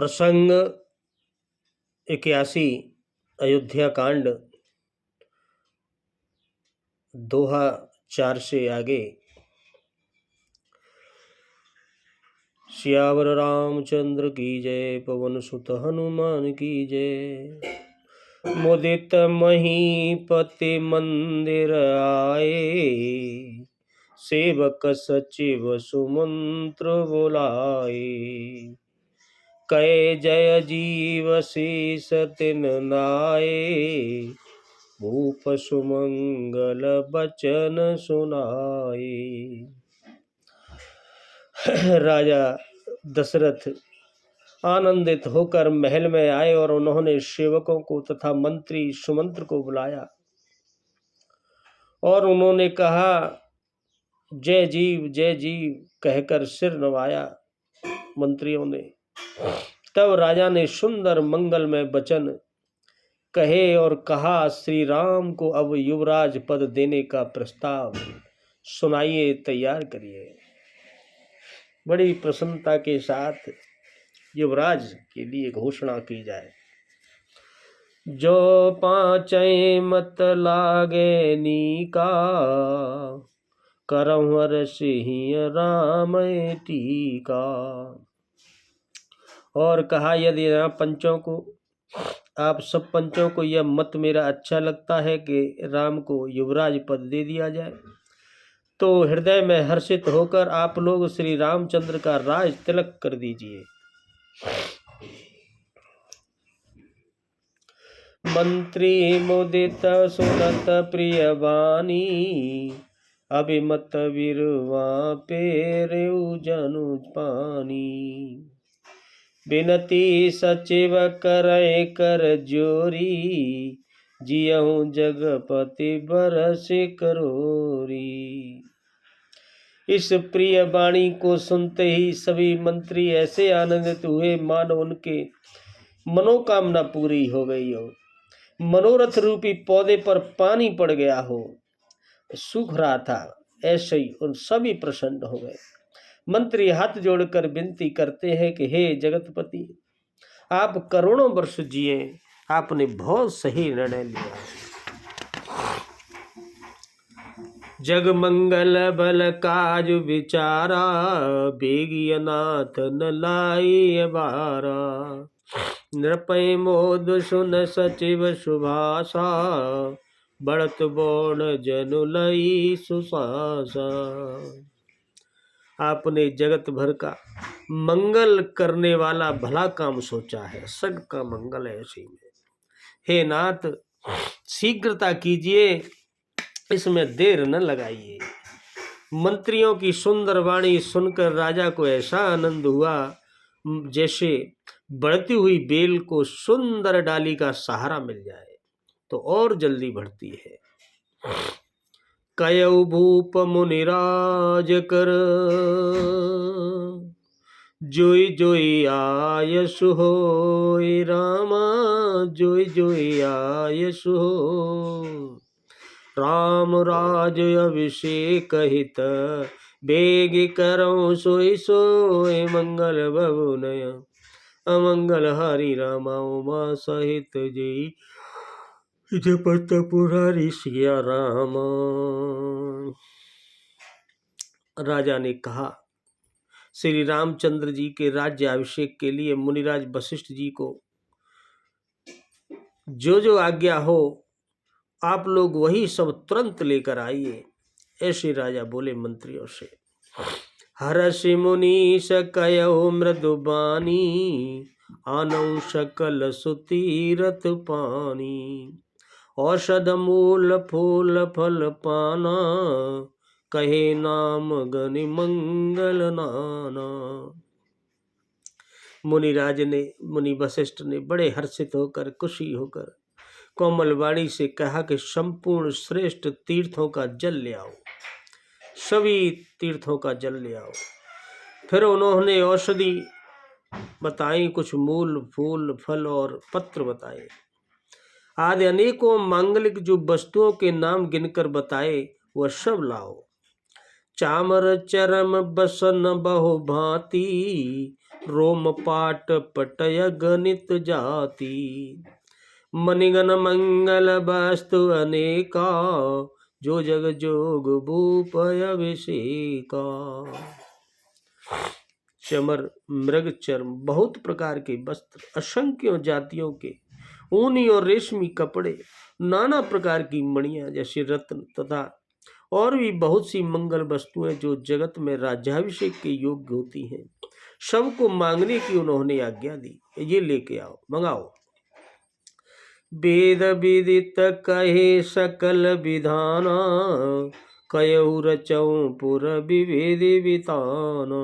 प्रसंग 81 अयोध्या कांड दोहा 4 से आगे। सियावर रामचंद्र की जय, पवन सुत हनुमान की जय। मुदित महीपति मंदिर आए, सेवक सचिव सुमंत्र बुलाए। कै जय जीव शेष तिन नाये, भूप सुमंगल बचन सुनाए। राजा दशरथ आनंदित होकर महल में आए और उन्होंने सेवकों को तथा मंत्री सुमंत्र को बुलाया और उन्होंने कहा जय जीव कहकर सिर नवाया मंत्रियों ने। तब राजा ने सुंदर मंगलमय वचन कहे और कहा, श्री राम को अब युवराज पद देने का प्रस्ताव सुनाइए, तैयार करिए। बड़ी प्रसन्नता के साथ युवराज के लिए घोषणा की जाए। जो पांचै मत लागे नीका, करहु रसिहिं राम टीका। और कहा, यदि आप सब पंचों को यह मत मेरा अच्छा लगता है कि राम को युवराज पद दे दिया जाए, तो हृदय में हर्षित होकर आप लोग श्री रामचंद्र का राज तिलक कर दीजिए। मंत्री मुदित सुनत प्रिय बानी, अभिमत विरवा पेरु जनु पानी। बिनती सचिव करय कर जोरी, जियहु जगपति बरस करोरी। इस प्रिय वाणी को सुनते ही सभी मंत्री ऐसे आनंदित हुए मानो उनके मनोकामना पूरी हो गई हो, मनोरथ रूपी पौधे पर पानी पड़ गया हो, सूख रहा था, ऐसे ही उन सभी प्रसन्न हो गए। मंत्री हाथ जोड़कर विनती करते हैं कि हे जगतपति, आप करोड़ों वर्ष जिए, आपने बहुत सही निर्णय लिया। जग मंगल बल काज विचारा, बेगिय नाथ न लाई बारा। नृपय मोद सुन सचिव सुभाषा, बढ़त बोण जनु लई सुशासा। आपने जगत भर का मंगल करने वाला भला काम सोचा है, सबका मंगल है इसी में। हे नाथ, शीघ्रता कीजिए, इसमें देर न लगाइए। मंत्रियों की सुंदर वाणी सुनकर राजा को ऐसा आनंद हुआ जैसे बढ़ती हुई बेल को सुंदर डाली का सहारा मिल जाए तो और जल्दी बढ़ती है। कयउ भूप मुनिराज कर, जोई जोई आयसु होय रामा, जोई जोई आयसु होय। राम राज अभिषेक हित, बेग करऊं सोई सोई। मंगल बबुनय अमंगल हरि रामा, उमा सहित जय जपत पुरारी सिया राम। राजा ने कहा, श्री रामचंद्र जी के राज्य अभिषेक के लिए मुनिराज वशिष्ठ जी को जो आज्ञा हो आप लोग वही सब तुरंत लेकर आइए। ऐसे राजा बोले मंत्रियों से। हर्षि मुनीश कयउ मृदुबानी, आनौ सकल सुतीरथ पानी। औषध मूल फूल फल पाना, कहे नाम गनि मंगल नाना। मुनि वशिष्ठ ने बड़े हर्षित होकर, खुशी होकर कोमल वाणी से कहा कि संपूर्ण श्रेष्ठ तीर्थों का जल ले आओ, सभी तीर्थों का जल ले आओ। फिर उन्होंने औषधि बताई, कुछ मूल फूल फल और पत्र बताए, आदि अनेकों मांगलिक जो वस्तुओं के नाम गिनकर बताए वह सब लाओ। चामर चरम बसन बहु भांति, रोम पाट पटय गणित जाति। मणिगण मंगल वस्तु अनेका, जो जग जोग भूप अभिषेका। चमर मृग चर्म बहुत प्रकार के वस्त्र, असंख्य जातियों के ऊनी और रेशमी कपड़े, नाना प्रकार की मणियां जैसे रत्न तथा और भी बहुत सी मंगल वस्तुएं जो जगत में राज्याभिषेक के योग्य होती हैं, सबको मांगने की उन्होंने आज्ञा दी। ये लेके आओ, मंगाओ। वेद विदित कहे सकल विधाना, कयऊ रचऊ पुर विवेद विताना।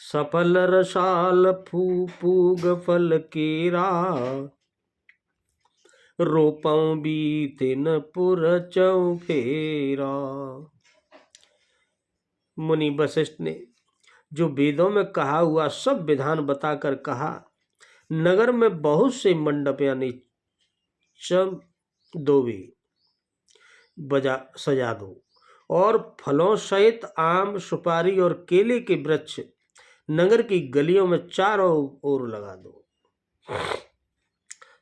सफल रसाल फूग फल केरा, रोपऊ बीतिन पुर चौफेरा। मुनि वशिष्ठ ने जो वेदों में कहा हुआ सब विधान बताकर कहा, नगर में बहुत से मंडप यानी चौदोवे सजा दो, और फलों सहित आम, सुपारी और केले के वृक्ष नगर की गलियों में चारों ओर लगा दो।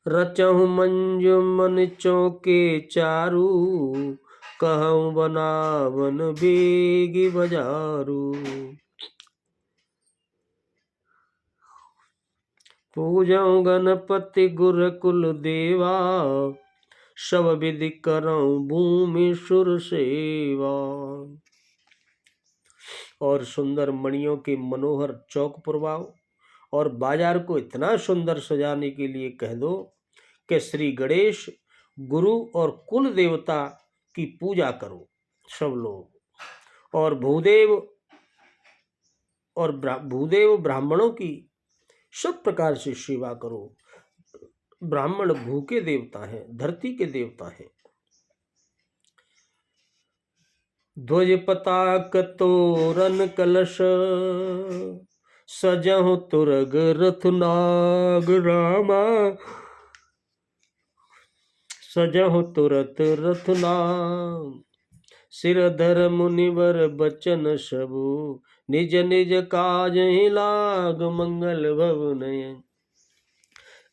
रचहु मंजू मन चौके चारू, कहूँ बनावन बेगी बजारू। पूजऊ गणपति गुर कुल देवा, सब विधि करऊँ भूमि सुर सेवा। और सुंदर मणियों के मनोहर चौक पुरवाओ, और बाजार को इतना सुंदर सजाने के लिए कह दो कि श्री गणेश गुरु और कुल देवता की पूजा करो सब लोग, और भूदेव ब्राह्मणों की सब प्रकार से सेवा करो। ब्राह्मण भूखे देवता हैं, धरती के देवता हैं। ध्वज पताक तोरण कलश, सजहु तुरग रथ नाग रामा। सजहु तुरत रथ नाग, सिरधर मुनिवर बचन सबु। निज निज काज ही लाग, मंगल भवन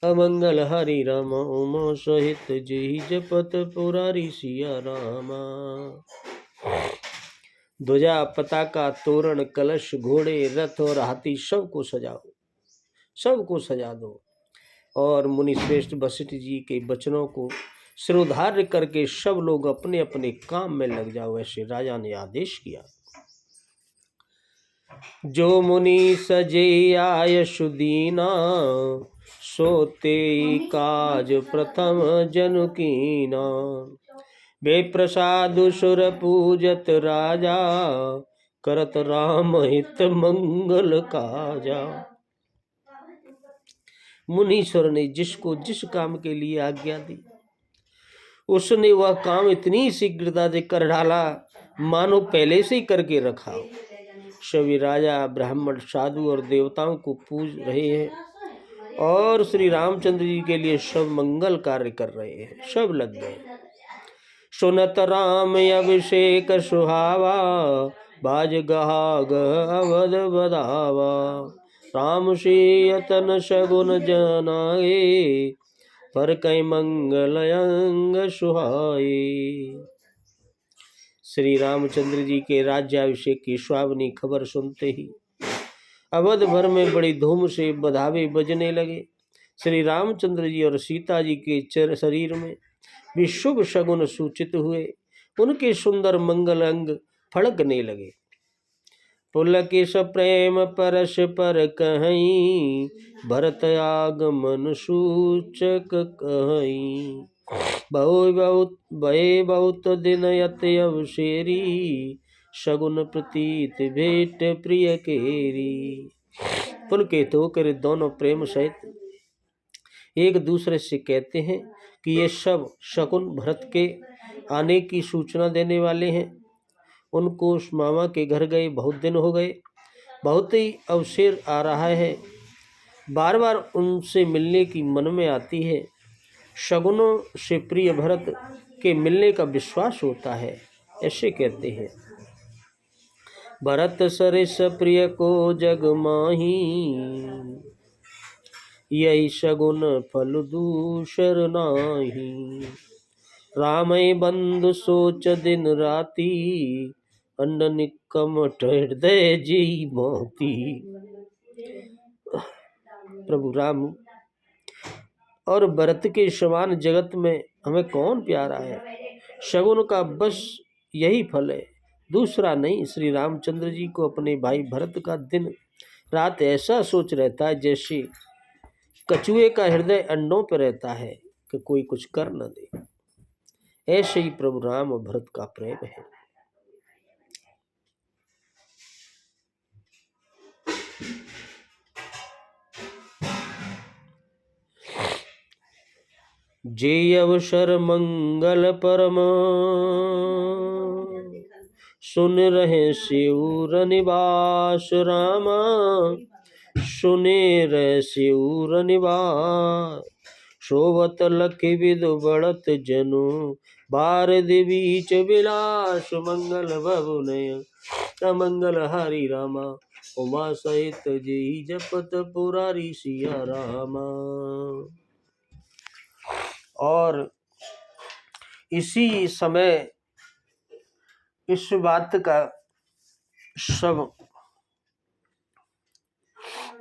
अमंगल हरि राम। उमा सहित जय जपत पुरारी सिया रामा। ध्वजा पताका तोरण कलश घोड़े रथ और हाथी सबको सजाओ, सबको सजा दो। और मुनि श्रेष्ठ वशिष्ठ जी के वचनों को सिरोधार्य करके सब लोग अपने अपने काम में लग जाओ, ऐसे राजा ने आदेश किया। जो मुनि सजे आय सुदीना, सोते काज प्रथम जनु कीना। वे प्रसाद सुर पूजत राजा, करत राम हित मंगल काजा। मुनीश्वर ने जिसको जिस काम के लिए आज्ञा दी, उसने वह काम इतनी शीघ्रता से कर डाला मानो पहले से ही करके रखा हो। सभी राजा, ब्राह्मण, साधु और देवताओं को पूज रहे हैं, और श्री रामचंद्र जी के लिए सब मंगल कार्य कर रहे हैं, सब लग गए। सुनत राम अभिषेक सुहावा, बाज गहा गह अवध बधावा। राम से यतन सगुन जनाए, पर कई मंगल अंग सुहाए। श्री रामचंद्र जी के राज्याभिषेक की सुहावनी खबर सुनते ही अवध भर में बड़ी धूम से बधावे बजने लगे। श्री रामचंद्र जी और सीता जी के शरीर में भी शुभ शगुन सूचित हुए। उनके सुंदर मंगल अंग फड़कने लगे। पुलकित प्रेम परश पर कहीं, भरत आगमन सूचक कहीं। बहुत दिन यत अवसेरी, शगुन प्रतीत भेंट प्रिय केरी। पुलकित होकर दोनों प्रेम सहित एक दूसरे से कहते हैं कि ये सब शकुन भरत के आने की सूचना देने वाले हैं। उनको उस मामा के घर गए बहुत दिन हो गए, बहुत ही अवसर आ रहा है, बार बार उनसे मिलने की मन में आती है। शगुनों से प्रिय भरत के मिलने का विश्वास होता है। ऐसे कहते हैं, भरत सरिस प्रिय को जग माही, यही शगुन फल दूसर नाही। रामय बंधु सोच दिन राती, अन्न निकम हृदय जी मोती। प्रभु राम और भरत के समान जगत में हमें कौन प्यारा है। शगुन का बस यही फल है, दूसरा नहीं। श्री रामचंद्र जी को अपने भाई भरत का दिन रात ऐसा सोच रहता है जैसे कछुए का हृदय अंडों पर रहता है कि कोई कुछ कर न दे। ऐसे ही प्रभु राम और भरत का प्रेम है। जे अवसर मंगल परम, सुन रहे शिवर निवास रामा, सुने रहे शिवर निवास। शोभत लखि विदु बढ़त जनु, भारत बीच विलास। मंगल भवनय अमंगल हरि रामा, उमा सहित जी जपत पुरारी सिया रामा। और इसी समय इस बात का सब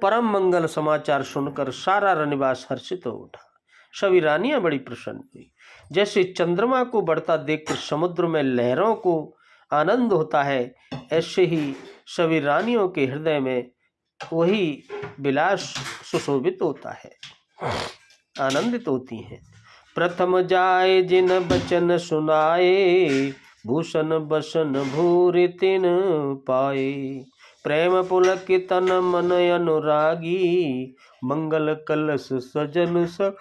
परम मंगल समाचार सुनकर सारा रनिवास हर्षित हो उठा। सभी रानियां बड़ी प्रसन्न हुई। जैसे चंद्रमा को बढ़ता देखकर समुद्र में लहरों को आनंद होता है, ऐसे ही सभी रानियों के हृदय में वही विलास सुशोभित होता है, आनंदित होती हैं। प्रथम जाए जिन बचन सुनाए, भूषण बसन भूरि तिन पाए। प्रेम पुलकित तन मन अनुरागी, मंगल कलश सजन स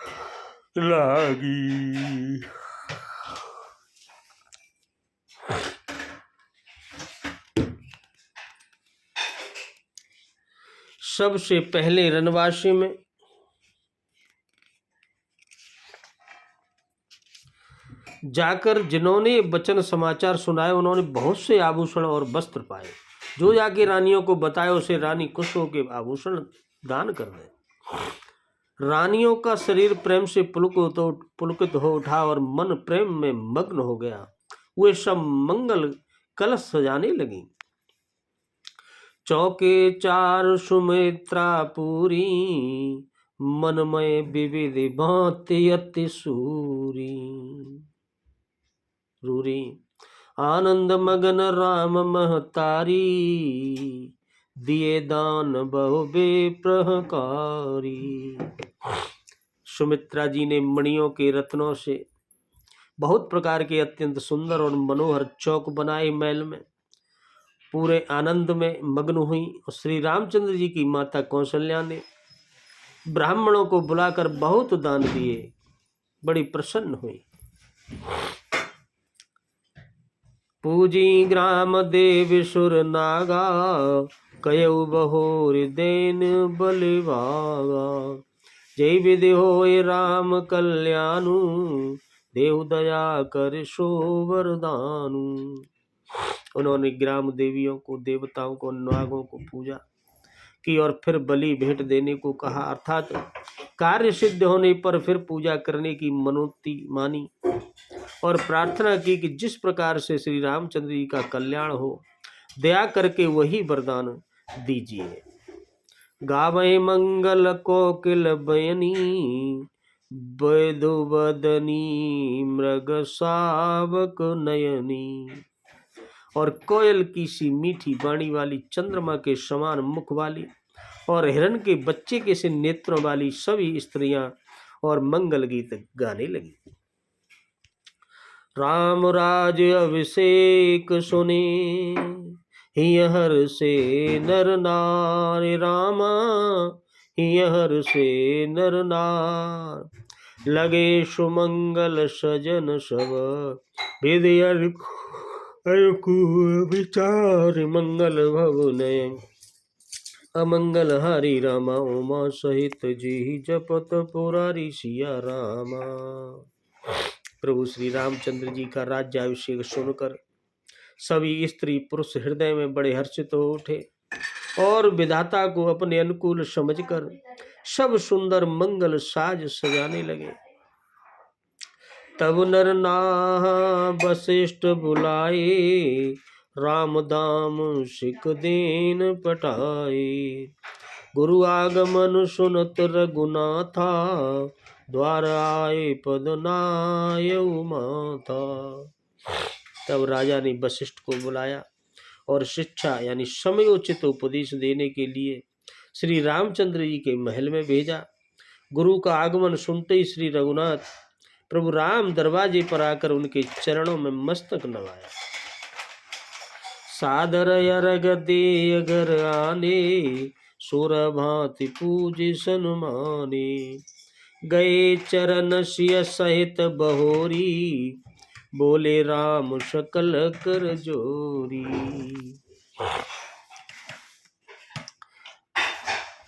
लागी। सबसे पहले रनवासी में जाकर जिन्होंने वचन समाचार सुनाए, उन्होंने बहुत से आभूषण और वस्त्र पाए। जो जाके रानियों को बताए, उसे रानी खुश होकर आभूषण दान कर दे। रानियों का शरीर प्रेम से पुलकित हो उठा और मन प्रेम में मग्न हो गया। वे सब मंगल कलश सजाने लगी। चौके चार सुमित्रा पूरी, मनमय विविध भांति अति सूरी। रूरी आनंद मगन राम महतारी, दिए दान बहु बेप्रहकारी। सुमित्रा जी ने मणियों के रत्नों से बहुत प्रकार के अत्यंत सुंदर और मनोहर चौक बनाए। महल में पूरे आनंद में मग्न हुई। और श्री रामचंद्र जी की माता कौशल्या ने ब्राह्मणों को बुलाकर बहुत दान दिए, बड़ी प्रसन्न हुई। पूजी ग्राम देव सुर नागा, कयऊ बहोर देन बलिभागा। जय विधि होय राम कल्याणु, देव दया कर सो वरदानु। उन्होंने ग्राम देवियों को, देवताओं को, नागों को पूजा की और फिर बलि भेंट देने को कहा, अर्थात कार्य सिद्ध होने पर फिर पूजा करने की मनोती मानी और प्रार्थना की कि जिस प्रकार से श्री रामचंद्र जी का कल्याण हो, दया करके वही वरदान दीजिए। गावे मंगल कोकिल बयनी, वैदो बदनी मृग शावक नयनी। और कोयल की सी मीठी वाणी वाली, चंद्रमा के समान मुख वाली और हिरण के बच्चे के से नेत्रों वाली सभी स्त्रियां और मंगल गीत गाने लगी। राम राज अभिषेक सुने, हियहर से नर नार। रामा हियहर से नर नार, लगे सुमंगल सजन सब, विधि विचार। मंगल भवन अमंगल हरि रामा, उमा सहित जी जपत पुरारी सिया रामा। प्रभु श्री रामचंद्र जी का राज्याभिषेक सुनकर सभी स्त्री पुरुष हृदय में बड़े हर्षित हो उठे और विधाता को अपने अनुकूल समझकर सब सुंदर मंगल साज सजाने लगे। तब नर नाह वशिष्ठ बुलाए, राम दाम सिख दीन पटाए। गुरु आगमन सुनत रघुनाथा, द्वार आए पद नाय माथा। तब राजा ने वशिष्ठ को बुलाया और शिक्षा यानी समयोचित उपदेश देने के लिए श्री रामचंद्र जी के महल में भेजा। गुरु का आगमन सुनते ही श्री रघुनाथ प्रभु राम दरवाजे पर आकर उनके चरणों में मस्तक नवाया। सादर अर्घ दे घर आने, सुर भांति पूज सन्माने। गए चरण सिय सहित बहोरी, बोले राम सकल कर जोरी।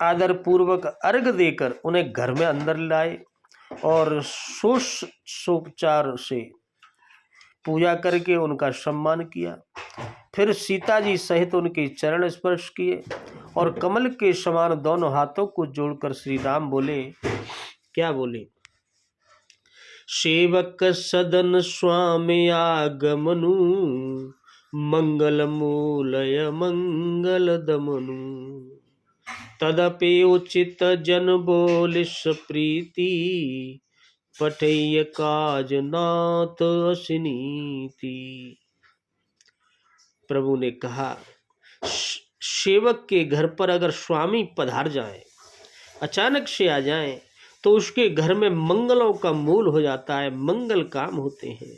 आदर पूर्वक अर्घ देकर उन्हें घर में अंदर लाए और षोडशोपचार से पूजा करके उनका सम्मान किया। फिर सीता जी सहित उनके चरण स्पर्श किए और कमल के समान दोनों हाथों को जोड़कर श्री राम बोले, क्या बोले? सेवक सदन स्वामी आगमनु, मंगल मूलय मंगल दमनु। तदपि उचित जन बोलिस प्रीति, पठय काज नाथ असिनीति। प्रभु ने कहा, सेवक के घर पर अगर स्वामी पधार जाए, अचानक से आ जाए, तो उसके घर में मंगलों का मूल हो जाता है, मंगल काम होते हैं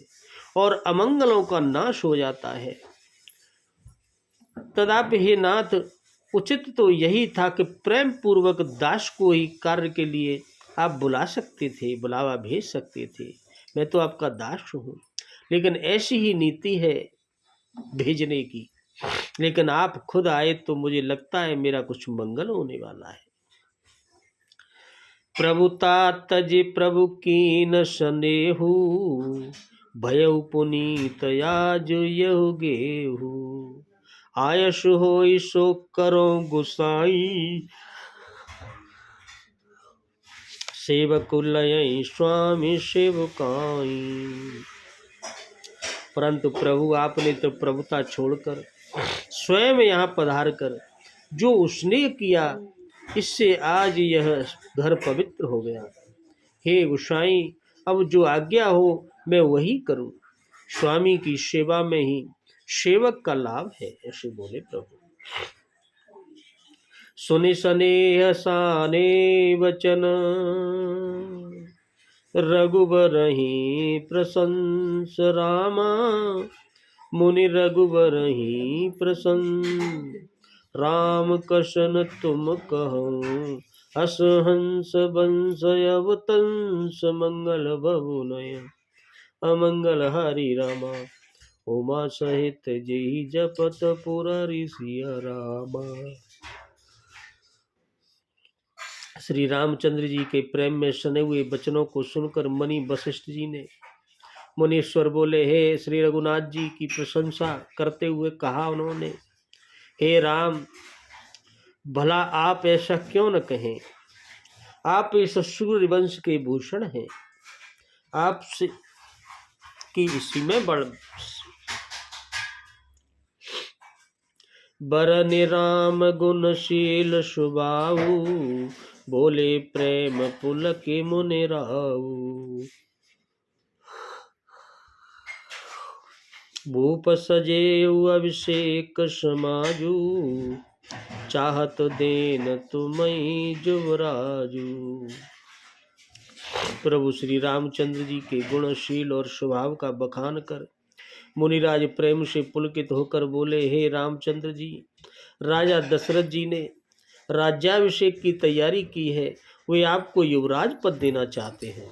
और अमंगलों का नाश हो जाता है। तदापि हे नाथ, उचित तो यही था कि प्रेम पूर्वक दास को ही कार्य के लिए आप बुला सकते थे, बुलावा भेज सकते थे। मैं तो आपका दास हूँ, लेकिन ऐसी ही नीति है भेजने की। लेकिन आप खुद आए तो मुझे लगता है मेरा कुछ मंगल होने वाला है। प्रभुता तज प्रभु कीन स्नेहु, भयउ पुनीत आज यहु गेहु। आयस होई सो करो गुसाई, सेवक लय स्वामी सेवकाई। परंतु प्रभु आपने तो प्रभुता छोड़कर स्वयं यहाँ पधार कर जो उसने किया, इससे आज यह घर पवित्र हो गया। हे गोसाई, अब जो आज्ञा हो मैं वही करूं। स्वामी की सेवा में ही सेवक का लाभ है, ऐसे बोले प्रभु। सुनि स्नेह साने वचन, रघुबर ही प्रशंस रामा। मुनि रघुबर ही प्रसन्न, राम कसन तुम कहो। हस हंस बंस अवतंस, मंगल बहु नयन अमंगल हरि रामा। उमा सहित जय जपत पुरारी सिया रामा। श्री रामचंद्र जी के प्रेम में सने हुए वचनों को सुनकर मुनि वशिष्ठ जी ने मुनीश्वर बोले, हे श्री रघुनाथ जी की प्रशंसा करते हुए कहा उन्होंने, हे राम, भला आप ऐसा क्यों न कहें? आप इस सूर्य वंश के भूषण हैं, आपसे की इसी में बर निराम गुणशील सुबाहु। बोले प्रेम पुलक मुनि राऊ। भूप सजेऊ अभिषेक समाजू, चाहत देन तुम्हें जुवराजू। प्रभु श्री रामचंद्र जी के गुणशील और स्वभाव का बखान कर मुनिराज प्रेम से पुलकित होकर बोले, हे रामचंद्र जी, राजा दशरथ जी ने राज्याभिषेक की तैयारी की है, वे आपको युवराज पद देना चाहते हैं।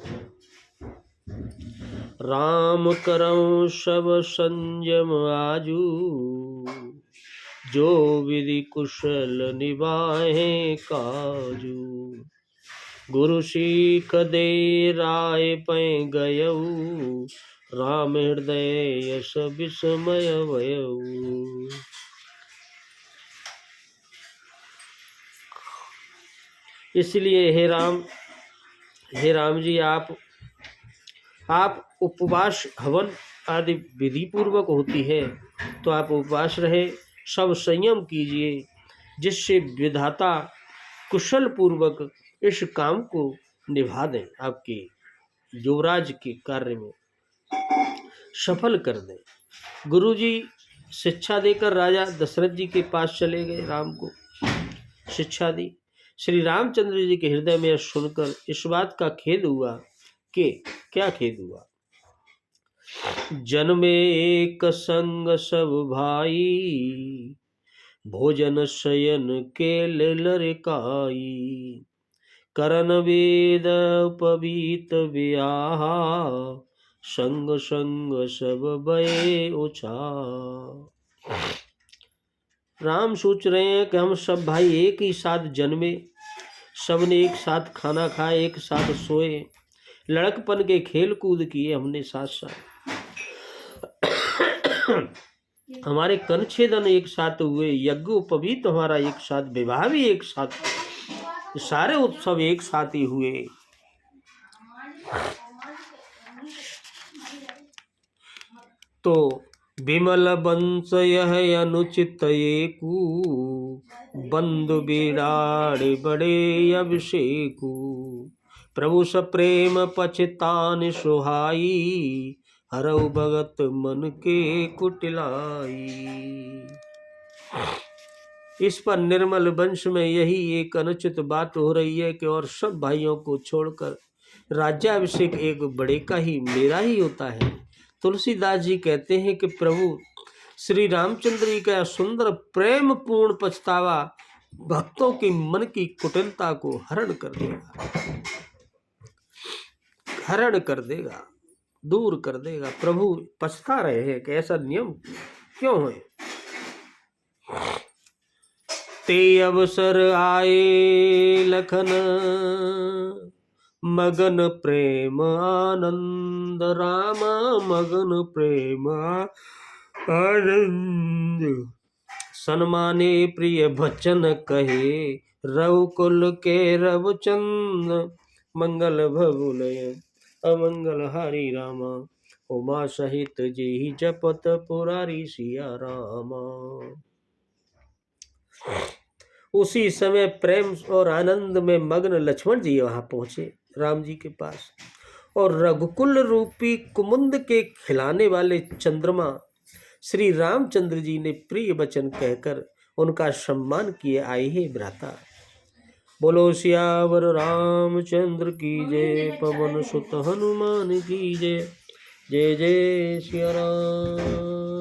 राम करऊं सब संयम आजू, जो विधि कुशल निभाए काजू। गुरु सीख दे राय पै गयऊ, राम हृदय यश विस्मय भयऊ। इसलिए हे राम जी, आप उपवास हवन आदि विधि पूर्वक होती है, तो आप उपवास रहे, सब संयम कीजिए, जिससे विधाता कुशल पूर्वक इस काम को निभा दें, आपके युवराज के कार्य में सफल कर दें। गुरु जी शिक्षा देकर राजा दशरथ जी के पास चले गए, राम को शिक्षा दी। श्री रामचंद्र जी के हृदय में सुनकर इस बात का खेद हुआ कि क्या खेद हुआ? जन्मे एक संग सब भाई, भोजन शयन के लरकाई, करन वेद पवित ब्याहा, संग संग सब बये उछा। राम सोच रहे हैं कि हम सब भाई एक ही साथ जन्मे, सबने एक साथ खाना खाए, एक साथ सोए, लड़कपन के खेल कूद किए हमने साथ साथ, हमारे कनछेदन एक साथ हुए, यज्ञोपवीत हमारा एक साथ, विवाह भी एक साथ, सारे उत्सव एक साथ ही हुए। तो विमल वंश यह अनुचित एकू, बंधु बिराड़ बड़े अभिषेकू, प्रभु सप्रेम पछतान सुहाई, हरऊ भगत मन के कुटिलाई। इस पर निर्मल वंश में यही एक अनुचित बात हो रही है कि और सब भाइयों को छोड़कर राज्याभिषेक एक बड़े का ही, मेरा ही होता है। तुलसीदास जी कहते हैं कि प्रभु श्री रामचंद्र जी का सुंदर प्रेम पूर्ण पछतावा भक्तों के मन की कुटिलता को हरण कर देगा, हरण कर देगा, दूर कर देगा। प्रभु पछता रहे हैं कि ऐसा नियम क्यों है। ते अवसर आए लखन, मगन प्रेम आनंद, रामा मगन प्रेम आनंद, सन्माने प्रिय भचन कहे, रघुकुल के रवचंद, मंगल भगुलय अमंगल हरि रामा, उमा सहित जेहि जपत पुरारी सिया रामा। उसी समय प्रेम और आनंद में मग्न लक्ष्मण जी वहां पहुंचे राम जी के पास, और रघुकुल रूपी कुमुद के खिलाने वाले चंद्रमा श्री रामचंद्र जी ने प्रिय वचन कहकर उनका सम्मान किए। आए हे भ्राता, बोलो सियावर रामचंद्र की जय, पवन सुत हनुमान की जय, जय जय सिया राम।